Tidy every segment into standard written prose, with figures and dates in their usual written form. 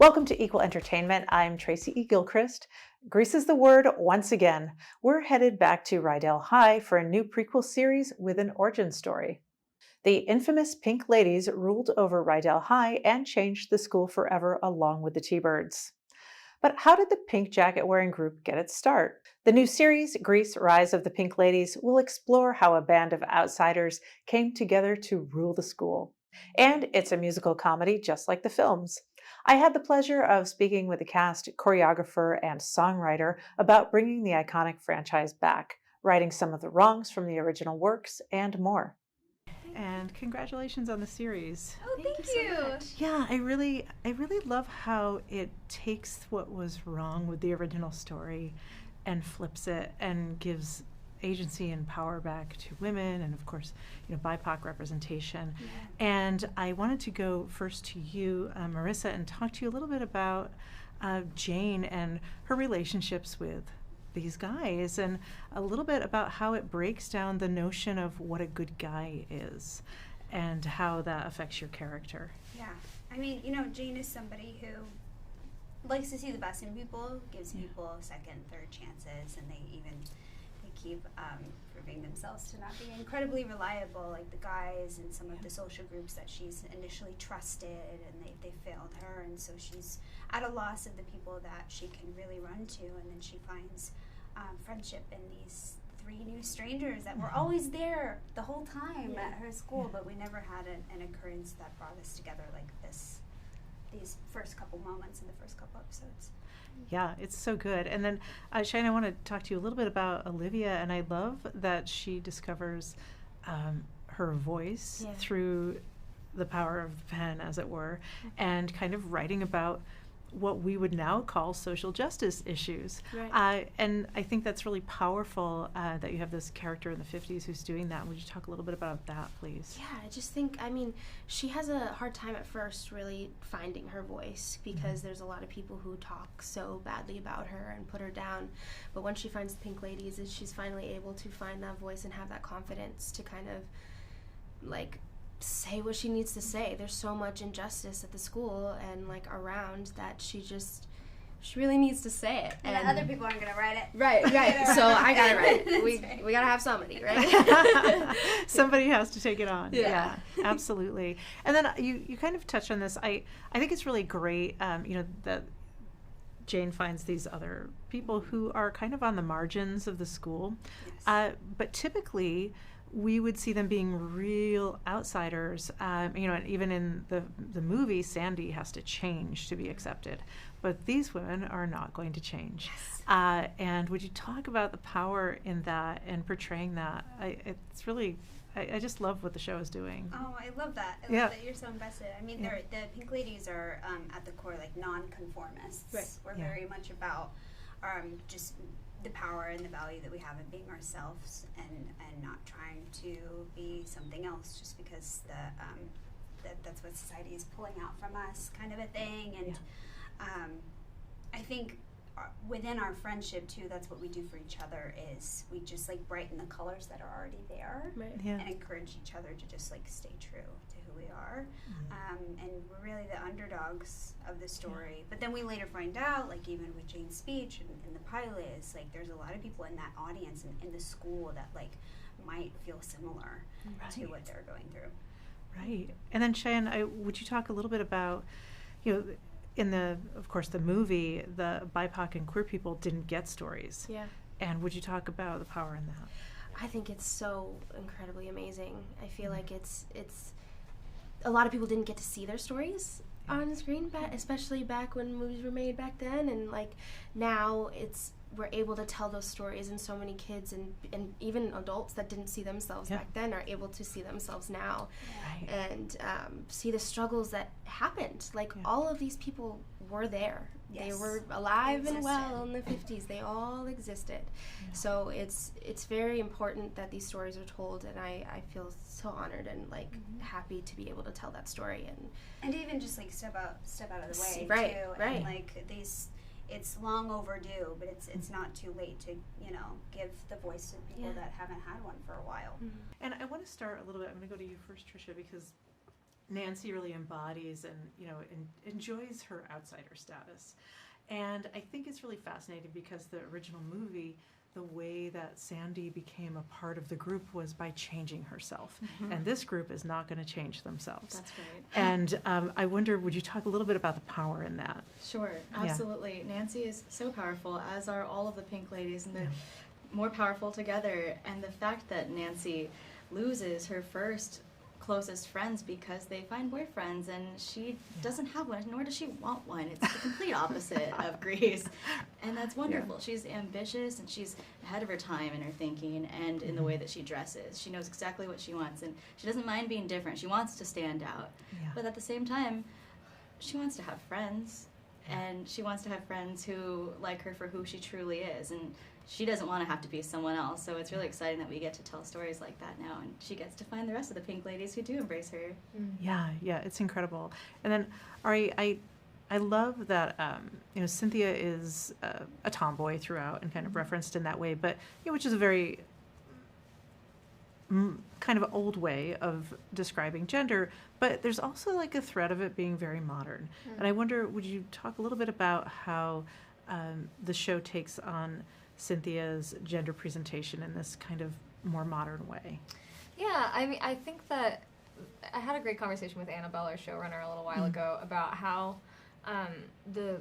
Welcome to Equal Entertainment. I'm Tracy E. Gilchrist. Grease is the word once again. We're headed back to Rydell High for a new prequel series with an origin story. The infamous Pink Ladies ruled over Rydell High and changed the school forever along with the T-Birds. But how did the pink jacket wearing group get its start? The new series, Grease: Rise of the Pink Ladies, will explore how a band of outsiders came together to rule the school. And it's a musical comedy just like the films. I had the pleasure of speaking with the cast, choreographer, and songwriter about bringing the iconic franchise back, righting some of the wrongs from the original works, and more. And congratulations on the series. Oh, thank you. So much. Yeah, I really love how it takes what was wrong with the original story and flips it and gives agency and power back to women and of course, BIPOC representation. Yeah. And I wanted to go first to you, Marissa, and talk to you a little bit about Jane and her relationships with these guys and a little bit about how it breaks down the notion of what a good guy is and how that affects your character. Yeah. I mean, Jane is somebody who likes to see the best in people, gives people second, third chances, and they keep proving themselves to not be incredibly reliable, like the guys in some of the social groups that she's initially trusted, and they failed her, and so she's at a loss of the people that she can really run to, and then she finds friendship in these three new strangers that were always there the whole time at her school, but we never had an occurrence that brought us together like this, these first couple moments in the first couple episodes. Yeah, it's so good. And then, Shane, I want to talk to you a little bit about Olivia, and I love that she discovers her voice through the power of the pen, as it were, and kind of writing about what we would now call social justice issues. Right. And I think that's really powerful that you have this character in the 50s who's doing that. Would you talk a little bit about that, please? Yeah, I just think, she has a hard time at first really finding her voice because there's a lot of people who talk so badly about her and put her down. But once she finds the Pink Ladies, she's finally able to find that voice and have that confidence to kind of, say what she needs to say. There's so much injustice at the school and around that she really needs to say it. And other people aren't gonna write it. Right. So I gotta write it. We gotta have somebody, right? Somebody has to take it on. Yeah. Absolutely. And then you kind of touched on this. I think it's really great, that Jane finds these other people who are kind of on the margins of the school. Yes. But typically, we would see them being real outsiders. And even in the movie, Sandy has to change to be accepted. But these women are not going to change. Yes. And would you talk about the power in that and portraying that? It's really, I just love what the show is doing. Oh, I love that. I love that you're so invested. I mean, the Pink Ladies are at the core non-conformists. Right. We're very much about just the power and the value that we have in being ourselves and not trying to be something else just because that's what society is pulling out from us, kind of a thing. And I think within our friendship too, that's what we do for each other is we just brighten the colors that are already there and encourage each other to just stay true to who we are. And we're really the underdogs of the story. But then we later find out, even with Jane's speech and the pilot, is there's a lot of people in that audience and in the school that might feel similar to what they're going through. Right. And then Cheyenne, would you talk a little bit about, in of course, the movie, the BIPOC and queer people didn't get stories. Yeah. And would you talk about the power in that? I think it's so incredibly amazing. I feel like it's a lot of people didn't get to see their stories on the screen, especially back when movies were made back then, and now we're able to tell those stories, and so many kids and even adults that didn't see themselves back then are able to see themselves now and see the struggles that happened. All of these people were there. They were alive and well in the 50s. They all existed. So it's very important that these stories are told, and I feel so honored and happy to be able to tell that story and even just step out of the way too. Right. And these, it's long overdue, but it's not too late to give the voice to people that haven't had one for a while. And I want to start a little bit. I'm going to go to you first, Tricia, because Nancy really embodies and, enjoys her outsider status. And I think it's really fascinating because the original movie, the way that Sandy became a part of the group was by changing herself. And this group is not going to change themselves. That's right. And I wonder, would you talk a little bit about the power in that? Sure, absolutely. Nancy is so powerful, as are all of the Pink Ladies, and they're more powerful together. And the fact that Nancy loses her first closest friends because they find boyfriends, and she doesn't have one, nor does she want one. It's the complete opposite of Grease, and that's wonderful. She's ambitious, and she's ahead of her time in her thinking and in the way that she dresses. She knows exactly what she wants, and she doesn't mind being different. She wants to stand out, but at the same time, she wants to have friends, and she wants to have friends who like her for who she truly is, and she doesn't want to have to be someone else. So it's really exciting that we get to tell stories like that now, and she gets to find the rest of the Pink Ladies who do embrace her. Yeah, it's incredible. And then, Ari, I love that Cynthia is a tomboy throughout and kind of referenced in that way, but which is a very kind of old way of describing gender. But there's also like a thread of it being very modern. And I wonder, would you talk a little bit about how the show takes on Cynthia's gender presentation in this kind of more modern way? Yeah, I mean, I think that I had a great conversation with Annabelle, our showrunner, a little while ago about how the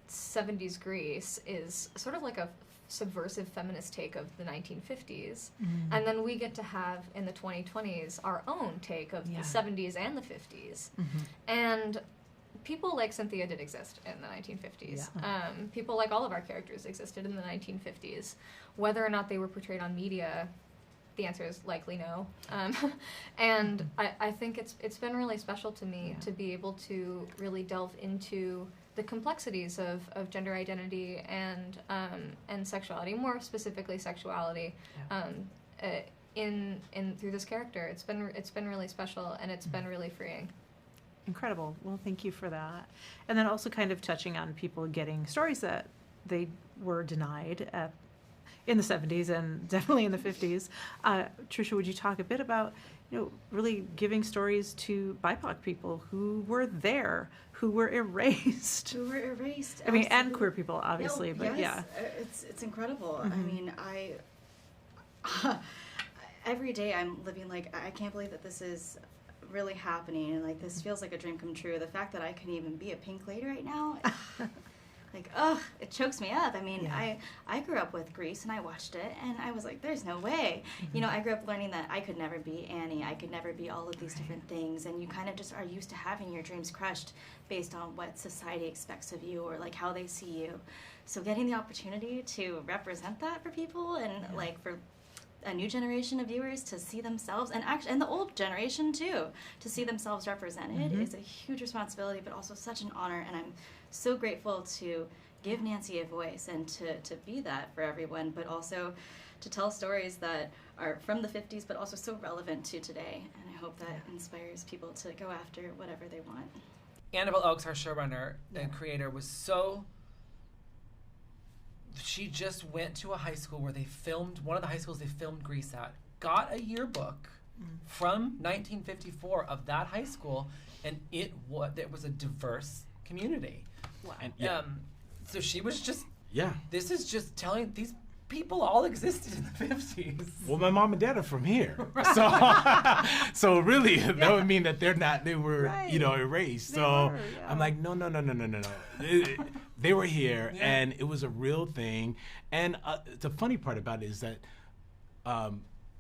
70s Grease is sort of like a subversive feminist take of the 1950s, and then we get to have in the 2020s our own take of the 70s and the 50s, and people like Cynthia did exist in the 1950s. People like all of our characters existed in the 1950s. Whether or not they were portrayed on media, the answer is likely no. And I think it's been really special to me to be able to really delve into the complexities of gender identity and sexuality, more specifically sexuality, in through this character. It's been really special, and it's been really freeing. Incredible. Well, thank you for that. And then also kind of touching on people getting stories that they were denied in the 70s and definitely in the 50s. Tricia, would you talk a bit about, really giving stories to BIPOC people who were there, who were erased? Who were erased. I mean, and queer people, obviously, but yes. It's incredible. I mean, every day I'm living like, I can't believe that this is really happening, and like this feels like a dream come true. The fact that I can even be a Pink Lady right now, like, it chokes me up. I mean, I grew up with Grease, and I watched it, and I was like, there's no way. I grew up learning that I could never be Annie, I could never be all of these different things, and you kind of just are used to having your dreams crushed based on what society expects of you or like how they see you. So getting the opportunity to represent that for people, and like for a new generation of viewers to see themselves, and the old generation too, to see themselves represented is a huge responsibility, but also such an honor. And I'm so grateful to give Nancy a voice and to be that for everyone, but also to tell stories that are from the 50s, but also so relevant to today. And I hope that inspires people to go after whatever they want. Annabelle Oakes, our showrunner and creator, was so... She just went to a high school where they filmed, one of the high schools they filmed Grease at, got a yearbook from 1954 of that high school, and it was a diverse community. Wow. And, so she was just, Yeah. this is just telling, these people all existed in the 50s. Well, my mom and dad are from here. So really, that would mean that they were, erased. So I'm like, no. They were here, and it was a real thing. And the funny part about it is that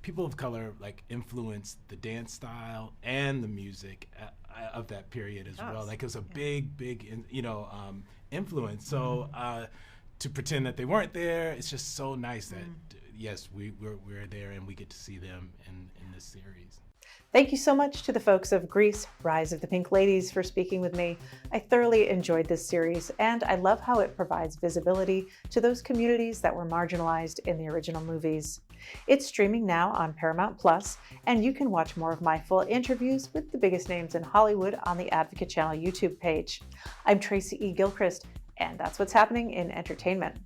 people of color like influenced the dance style and the music of that period as well. Like it was a big, influence. So to pretend that they weren't there, it's just so nice that yes, we're there and we get to see them in this series. Thank you so much to the folks of Grease, Rise of the Pink Ladies for speaking with me. I thoroughly enjoyed this series, and I love how it provides visibility to those communities that were marginalized in the original movies. It's streaming now on Paramount+, and you can watch more of my full interviews with the biggest names in Hollywood on the Advocate Channel YouTube page. I'm Tracy E. Gilchrist, and that's what's happening in entertainment.